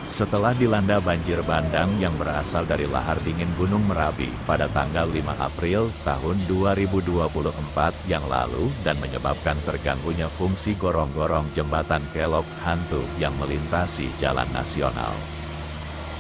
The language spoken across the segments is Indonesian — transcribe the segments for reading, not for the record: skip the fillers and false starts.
Setelah dilanda banjir bandang yang berasal dari lahar dingin Gunung Merapi pada tanggal 5 April tahun 2024 yang lalu dan menyebabkan terganggunya fungsi gorong-gorong jembatan Kelok Hantu yang melintasi jalan nasional.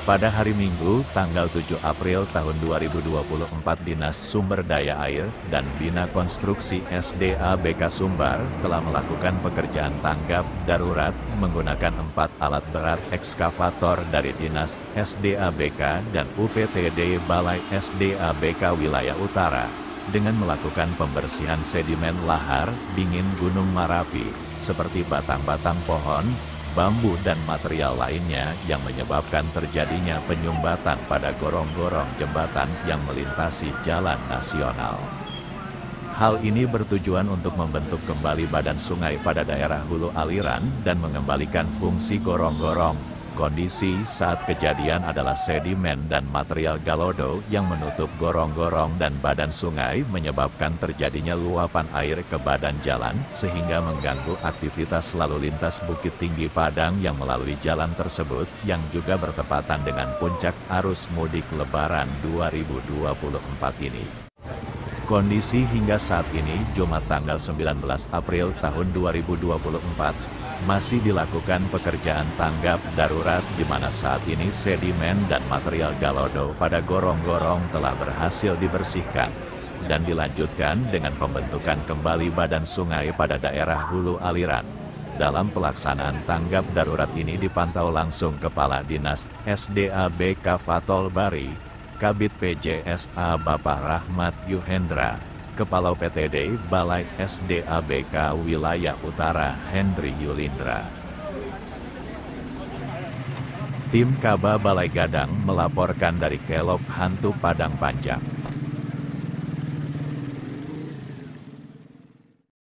Pada hari Minggu, tanggal 7 April tahun 2024 Dinas Sumber Daya Air dan Bina Konstruksi SDA-BK Sumbar telah melakukan pekerjaan tanggap darurat menggunakan 4 alat berat ekskavator dari Dinas SDA-BK dan UPTD Balai SDA-BK Wilayah Utara dengan melakukan pembersihan sedimen lahar dingin Gunung Merapi seperti batang-batang pohon, bambu dan material lainnya yang menyebabkan terjadinya penyumbatan pada gorong-gorong jembatan yang melintasi jalan nasional. Hal ini bertujuan untuk membentuk kembali badan sungai pada daerah hulu aliran dan mengembalikan fungsi gorong-gorong. Kondisi saat kejadian adalah sedimen dan material galodo yang menutup gorong-gorong dan badan sungai menyebabkan terjadinya luapan air ke badan jalan sehingga mengganggu aktivitas lalu lintas Bukit Tinggi Padang yang melalui jalan tersebut yang juga bertepatan dengan puncak arus mudik Lebaran 2024 ini. Kondisi hingga saat ini Jumat tanggal 19 April tahun 2024 masih dilakukan pekerjaan tanggap darurat di mana saat ini sedimen dan material galodo pada gorong-gorong telah berhasil dibersihkan dan dilanjutkan dengan pembentukan kembali badan sungai pada daerah hulu aliran. Dalam pelaksanaan tanggap darurat ini dipantau langsung Kepala Dinas SDA-BK Fatol Bari, Kabid PJSA Bapak Rahmat Yuhendra, Kepala PTD Balai SDA-BK Wilayah Utara Hendri Yulindra. Tim Kaba Balai Gadang melaporkan dari Kelok Hantu Padang Panjang.